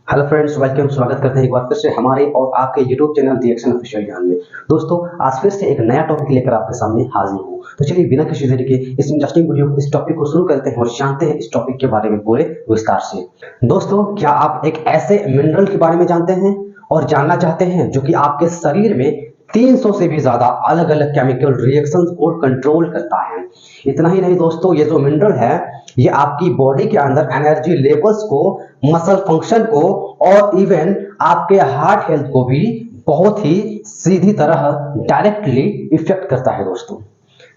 Hello friends, welcome. स्वागत करते हैं एक बार फिर से हमारे और आपके यूट्यूब चैनल दी एक्शन ऑफिशियल ज्ञान में। दोस्तों, आज फिर से एक नया टॉपिक लेकर आपके सामने हाजिर हूँ। तो चलिए बिना किसी देरी के इस इंटरेस्टिंग वीडियो इस टॉपिक को शुरू करते हैं और जानते हैं इस टॉपिक के बारे में पूरे विस्तार से। दोस्तों, क्या आप एक ऐसे मिनरल के बारे में जानते हैं और जानना चाहते हैं जो कि आपके शरीर में 300 से भी ज्यादा अलग अलग केमिकल रिएक्शंस को कंट्रोल करता है। इतना ही नहीं दोस्तों, ये जो मिनरल है ये आपकी बॉडी के अंदर एनर्जी लेवल्स को, मसल फंक्शन को और इवन आपके हार्ट हेल्थ को भी बहुत ही सीधी तरह डायरेक्टली इफेक्ट करता है दोस्तों।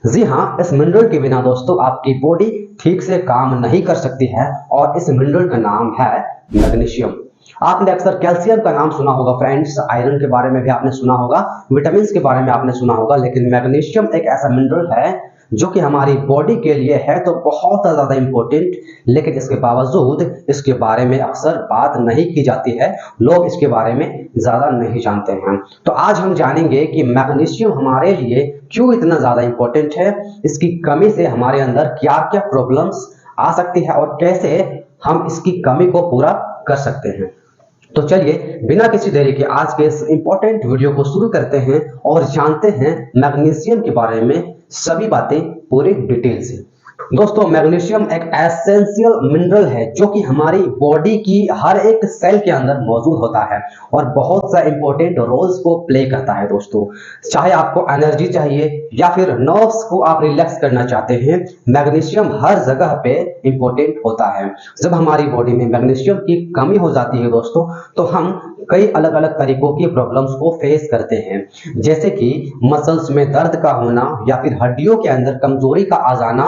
जी हाँ, इस मिनरल के बिना दोस्तों आपकी बॉडी ठीक से काम नहीं कर सकती है और इस मिनरल का नाम है मैग्नीशियम। आपने अक्सर कैल्शियम का नाम सुना होगा फ्रेंड्स, आयरन के बारे में भी आपने सुना होगा, विटामिन के बारे में आपने सुना होगा, लेकिन मैग्नीशियम एक ऐसा मिनरल है जो कि हमारी बॉडी के लिए है तो बहुत ज्यादा इंपॉर्टेंट, लेकिन इसके बावजूद इसके बारे में अक्सर बात नहीं की जाती है, लोग इसके बारे में ज्यादा नहीं जानते हैं। तो आज हम जानेंगे कि मैग्नीशियम हमारे लिए क्यों इतना ज्यादा इंपॉर्टेंट है, इसकी कमी से हमारे अंदर क्या क्या प्रॉब्लम्स आ सकती है और कैसे हम इसकी कमी को पूरा कर सकते हैं। तो चलिए बिना किसी देरी के आज के इस इंपॉर्टेंट वीडियो को शुरू करते हैं और जानते हैं मैग्नीशियम के बारे में सभी बातें पूरी डिटेल से। दोस्तों, मैग्नीशियम एक एसेंशियल मिनरल है जो कि हमारी बॉडी की हर एक सेल के अंदर मौजूद होता है और बहुत सा इंपॉर्टेंट रोल्स को प्ले करता है दोस्तों। चाहे आपको एनर्जी चाहिए या फिर नर्व्स को आप रिलैक्स करना चाहते हैं, मैग्नीशियम हर जगह पे इंपॉर्टेंट होता है। जब हमारी बॉडी में मैग्नीशियम की कमी हो जाती है दोस्तों, तो हम कई अलग अलग तरीकों की प्रॉब्लम्स को फेस करते हैं, जैसे कि मसल्स में दर्द का होना या फिर हड्डियों के अंदर कमजोरी का आ जाना,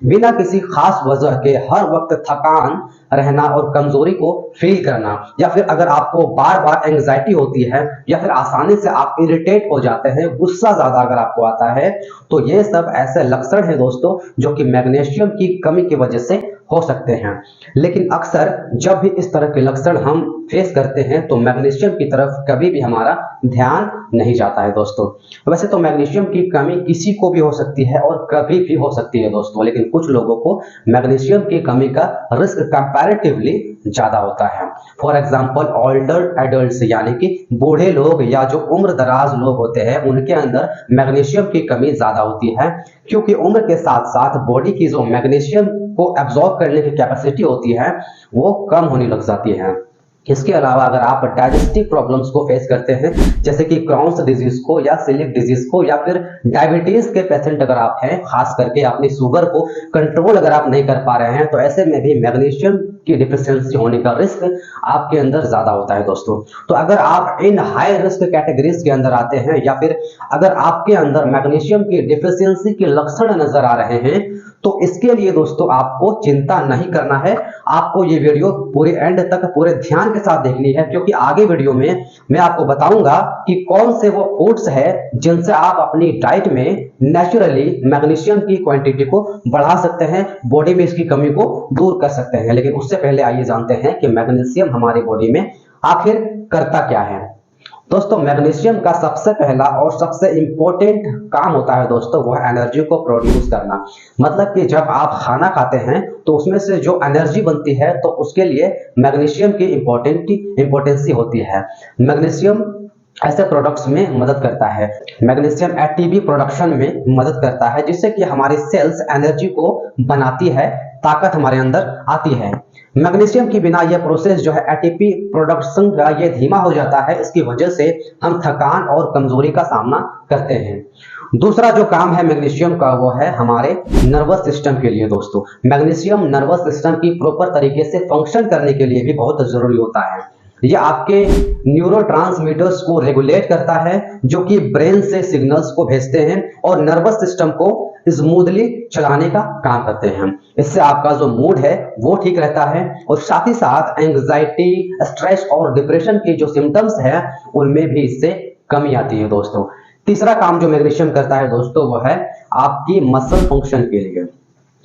बिना किसी खास वजह के हर वक्त थकान रहना और कमजोरी को फील करना, या फिर अगर आपको बार बार एंजाइटी होती है या फिर आसानी से आप इरिटेट हो जाते हैं, गुस्सा ज्यादा अगर आपको आता है, तो ये सब ऐसे लक्षण है दोस्तों जो कि मैग्नीशियम की कमी की वजह से हो सकते हैं। लेकिन अक्सर जब भी इस तरह के लक्षण हम फेस करते हैं तो मैग्नीशियम की तरफ कभी भी हमारा ध्यान नहीं जाता है दोस्तों। वैसे तो मैग्नीशियम की कमी किसी को भी हो सकती है और कभी भी हो सकती है दोस्तों, लेकिन कुछ लोगों को मैग्नीशियम की कमी का रिस्क कंपैरेटिवली ज्यादा होता है। फॉर एग्जांपल ओल्डर एडल्ट्स, यानी कि बूढ़े लोग या जो उम्र दराज लोग होते हैं, उनके अंदर मैग्नीशियम की कमी ज्यादा होती है, क्योंकि उम्र के साथ साथ बॉडी की जो मैग्नीशियम को एब्जॉर्ब करने की कैपेसिटी होती है वो कम होने लग जाती है। इसके अलावा अगर आप डाइजेस्टिव प्रॉब्लम्स को फेस करते हैं, जैसे कि क्रॉन्स डिजीज को या सिलिक डिजीज को या फिर डायबिटीज के पेशेंट अगर आप हैं, खास करके अपनी शुगर को कंट्रोल अगर आप नहीं कर पा रहे हैं, तो ऐसे में भी मैग्नीशियम की डिफिशियंसी होने का रिस्क आपके अंदर ज्यादा होता है दोस्तों। तो अगर आप इन हाई रिस्क कैटेगरीज के अंदर आते हैं या फिर अगर आपके अंदर मैग्नीशियम की डिफिशियंसी के लक्षण नजर आ रहे हैं, तो इसके लिए दोस्तों आपको चिंता नहीं करना है। आपको ये वीडियो पूरे एंड तक पूरे ध्यान के साथ देखनी है, क्योंकि आगे वीडियो में मैं आपको बताऊंगा कि कौन से वो फूड्स है जिनसे आप अपनी डाइट में नेचुरली मैग्नीशियम की क्वांटिटी को बढ़ा सकते हैं, बॉडी में इसकी कमी को दूर कर सकते हैं। लेकिन उससे पहले आइए जानते हैं कि मैग्नीशियम हमारी बॉडी में आखिर करता क्या है। दोस्तों, मैग्नीशियम का सबसे पहला और सबसे इंपॉर्टेंट काम होता है दोस्तों, वो है एनर्जी को प्रोड्यूस करना। मतलब कि जब आप खाना खाते हैं तो उसमें से जो एनर्जी बनती है, तो उसके लिए मैग्नीशियम की इंपॉर्टेंसी होती है। मैग्नीशियम ऐसे प्रोडक्ट्स में मदद करता है। मैग्नीशियम एटीपी प्रोडक्शन में मदद करता है, जिससे कि हमारी सेल्स एनर्जी को बनाती है, ताकत हमारे अंदर आती है। मैग्नीशियम के बिना यह प्रोसेस जो है एटीपी प्रोडक्शन का, ये धीमा हो जाता है। इसकी वजह से हम थकान और कमजोरी का सामना करते हैं। दूसरा जो काम है मैग्नीशियम का, वो है हमारे नर्वस सिस्टम के लिए दोस्तों। मैग्नीशियम नर्वस सिस्टम की प्रॉपर तरीके से फंक्शन करने के लिए भी बहुत जरूरी होता है। ये आपके न्यूरोट्रांसमीटर्स को रेगुलेट करता है, जो कि ब्रेन से सिग्नल्स को भेजते हैं और नर्वस सिस्टम को स्मूथली चलाने का काम करते हैं। इससे आपका जो मूड है वो ठीक रहता है और साथ ही साथ एंग्जाइटी, स्ट्रेस और डिप्रेशन के जो सिम्टम्स है उनमें भी इससे कमी आती है दोस्तों। तीसरा काम जो मैग्नीशियम करता है दोस्तों, वो है आपकी मसल फंक्शन के लिए।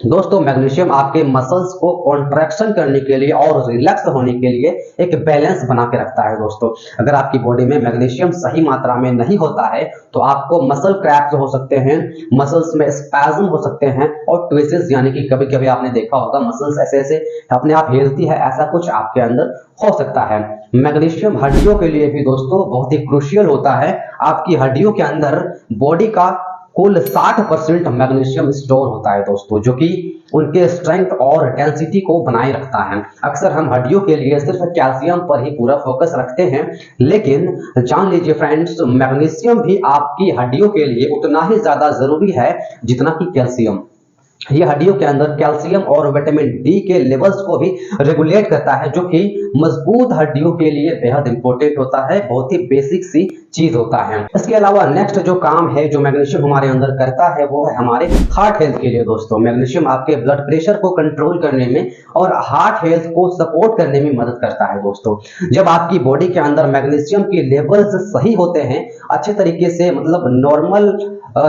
दोस्तों मैग्नीशियम आपके मसल्स को कॉन्ट्रैक्शन करने के लिए और रिलैक्स होने के लिए एक बैलेंस बना के रखता है। दोस्तों अगर आपकी बॉडी में मैग्नीशियम सही मात्रा में नहीं होता है तो आपको मसल क्रैक्स हो सकते हैं, मसल्स में स्पैज्म हो सकते हैं और ट्विसेस, यानी कि कभी कभी आपने देखा होगा मसल्स ऐसे ऐसे अपने आप हिलती है, ऐसा कुछ आपके अंदर हो सकता है। मैग्नीशियम हड्डियों के लिए भी दोस्तों बहुत ही क्रूशियल होता है। आपकी हड्डियों के अंदर बॉडी का कुल 60% मैग्नीशियम स्टोर होता है दोस्तों, जो कि उनके स्ट्रेंथ और डेंसिटी को बनाए रखता है। अक्सर हम हड्डियों के लिए सिर्फ कैल्शियम पर ही पूरा फोकस रखते हैं, लेकिन जान लीजिए फ्रेंड्स, मैग्नीशियम भी आपकी हड्डियों के लिए उतना ही ज्यादा जरूरी है जितना कि कैल्शियम। ये हड्डियों के अंदर कैल्शियम और विटामिन डी के लेवल्स को भी रेगुलेट करता है, जो कि मजबूत हड्डियों के लिए बेहद इंपॉर्टेंट होता है, बहुत ही बेसिक सी चीज होता है। इसके अलावा नेक्स्ट जो काम है जो मैग्नीशियम हमारे अंदर करता है वो है हमारे हार्ट हेल्थ के लिए। दोस्तों मैग्नीशियम आपके ब्लड प्रेशर को कंट्रोल करने में और हार्ट हेल्थ को सपोर्ट करने में मदद करता है। दोस्तों जब आपकी बॉडी के अंदर मैग्नीशियम के लेवल्स सही होते हैं, अच्छे तरीके से मतलब नॉर्मल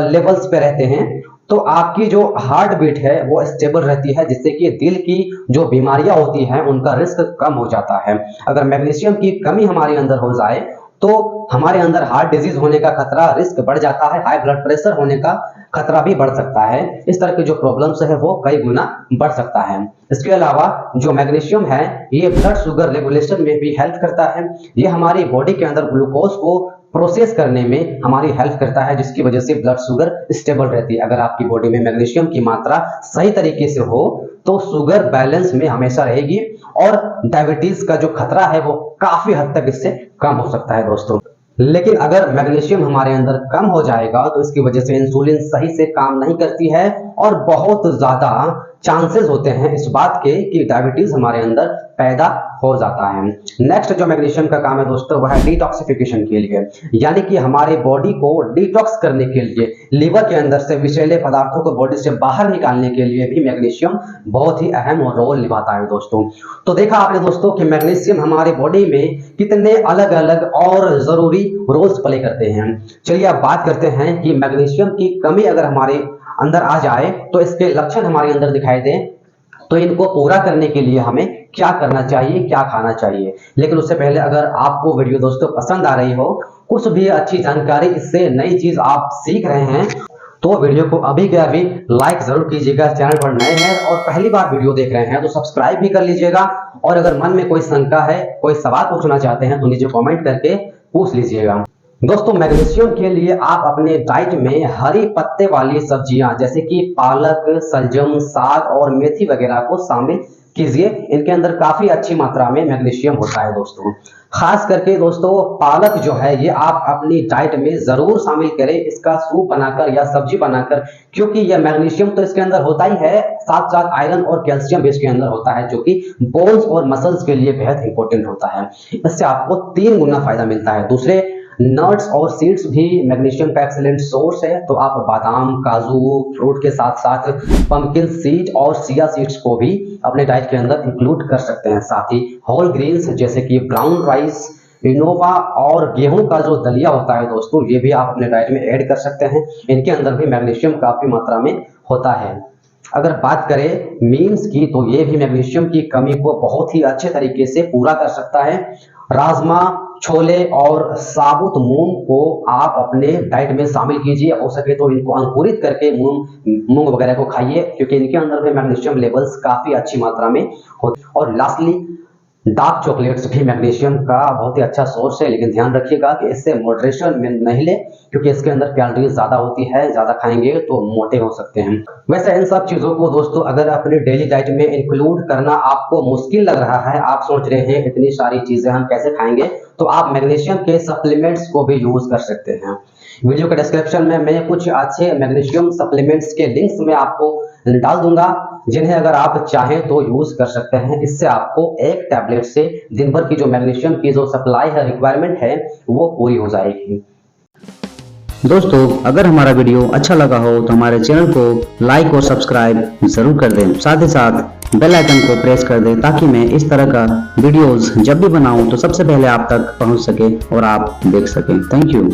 लेवल्स पे रहते हैं, तो आपकी जो हार्ट बीट है वो स्टेबल रहती है, जिससे कि दिल की जो बीमारियां होती हैं उनका रिस्क कम हो जाता है। अगर मैग्नीशियम की कमी हमारे अंदर हो जाए तो हमारे अंदर हार्ट डिजीज होने का खतरा, रिस्क बढ़ जाता है, हाई ब्लड प्रेशर होने का खतरा भी बढ़ सकता है। इस तरह की जो प्रॉब्लम्स है वो कई गुना बढ़ सकता है। इसके अलावा जो मैग्नीशियम है ये ब्लड शुगर रेगुलेशन में भी हेल्प करता है। ये हमारी बॉडी के अंदर ग्लूकोज को प्रोसेस करने में हमारी हेल्प करता है, जिसकी वजह से ब्लड शुगर स्टेबल रहती है। अगर आपकी बॉडी में मैग्नीशियम की मात्रा सही तरीके से हो तो शुगर बैलेंस में हमेशा रहेगी और डायबिटीज का जो खतरा है वो काफी हद तक इससे कम हो सकता है। दोस्तों लेकिन अगर मैग्नीशियम हमारे अंदर कम हो जाएगा तो इसकी वजह से इंसुलिन सही से काम नहीं करती है और बहुत ज्यादा चांसेस होते हैं इस बात के कि डायबिटीज हमारे अंदर पैदा हो जाता है। नेक्स्ट जो मैग्नीशियम का काम है दोस्तों वह है डिटॉक्सिफिकेशन के लिए, यानी कि हमारे बॉडी को डिटॉक्स करने के लिए, लीवर के अंदर से विषैले पदार्थों को बॉडी से बाहर निकालने के लिए भी मैग्नीशियम बहुत ही अहम रोल निभाता है। दोस्तों तो देखा आपने दोस्तों कि मैग्नीशियम हमारी बॉडी में कितने अलग अलग और जरूरी रोल्स प्ले करते हैं। चलिए अब बात करते हैं कि मैग्नीशियम की कमी अगर हमारे अंदर आ जाए तो इसके लक्षण हमारे अंदर दिखाई दें, तो इनको पूरा करने के लिए हमें क्या करना चाहिए, क्या खाना चाहिए। लेकिन उससे पहले अगर आपको वीडियो दोस्तों पसंद आ रही हो, कुछ भी अच्छी जानकारी, इससे नई चीज आप सीख रहे हैं, तो वीडियो को अभी के अभी लाइक जरूर कीजिएगा। चैनल पर नए हैं और पहली बार वीडियो देख रहे हैं तो सब्सक्राइब भी कर लीजिएगा। और अगर मन में कोई शंका है, कोई सवाल पूछना चाहते हैं तो नीचे कॉमेंट करके पूछ लीजिएगा। दोस्तों मैग्नीशियम के लिए आप अपने डाइट में हरी पत्ते वाली सब्जियां जैसे कि पालक, सलजम, साग और मेथी वगैरह को शामिल कीजिए। इनके अंदर काफी अच्छी मात्रा में मैग्नीशियम होता है। दोस्तों खास करके दोस्तों पालक जो है ये आप अपनी डाइट में जरूर शामिल करें, इसका सूप बनाकर या सब्जी बनाकर, क्योंकि यह मैग्नीशियम तो इसके अंदर होता ही है, साथ साथ आयरन और कैल्शियम भी इसके अंदर होता है, जो कि बोन्स और मसल्स के लिए बेहद इंपॉर्टेंट होता है। इससे आपको 3 गुना फायदा मिलता है। दूसरे नट्स और सीड्स भी मैग्नीशियम का एक्सीलेंट सोर्स है, तो आप बादाम, काजू, फ्रूट के साथ साथ पंपकिन सीड और चिया सीड्स को भी अपने डाइट के अंदर इंक्लूड कर सकते हैं। साथ ही होल ग्रेन्स जैसे कि ब्राउन राइस, इनोवा और गेहूं का जो दलिया होता है दोस्तों, ये भी आप अपने डाइट में ऐड कर सकते हैं। इनके अंदर भी मैग्नीशियम काफी मात्रा में होता है। अगर बात करें मीन्स की तो ये भी मैग्नीशियम की कमी को बहुत ही अच्छे तरीके से पूरा कर सकता है। राजमा, छोले और साबुत मूंग को आप अपने डाइट में शामिल कीजिए। हो सके तो इनको अंकुरित करके मूंग वगैरह को खाइए, क्योंकि इनके अंदर भी मैग्नीशियम लेवल्स काफी अच्छी मात्रा में होते हैं। और लास्टली डार्क चॉकलेट्स भी मैग्नीशियम का बहुत ही अच्छा सोर्स है, लेकिन ध्यान रखिएगा कि इससे मॉडरेशन में नहीं ले, क्योंकि इसके अंदर कैलोरीज ज्यादा होती है, ज्यादा खाएंगे तो मोटे हो सकते हैं। वैसे इन सब चीजों को दोस्तों अगर अपने डेली डाइट में इंक्लूड करना आपको मुश्किल लग रहा है, आप सोच रहे हैं इतनी सारी चीजें हम कैसे खाएंगे, तो आप मैग्नीशियम के सप्लीमेंट्स को भी यूज कर सकते हैं। वीडियो के डिस्क्रिप्शन में मैं कुछ अच्छे मैग्नीशियम सप्लीमेंट्स के लिंक्स में आपको डाल दूंगा, जिन्हें अगर आप चाहें तो यूज कर सकते हैं। इससे आपको एक टैबलेट से दिन भर की जो मैग्नीशियम की जो सप्लाई है, रिक्वायरमेंट है, वो पूरी हो जाएगी। दोस्तों अगर हमारा वीडियो अच्छा लगा हो तो हमारे चैनल को लाइक और सब्सक्राइब जरूर कर दें। साथ ही साथ बेल आइकन को प्रेस कर दें, ताकि मैं इस तरह का वीडियोस जब भी बनाऊं तो सबसे पहले आप तक पहुंच सके और आप देख सकें। Thank you.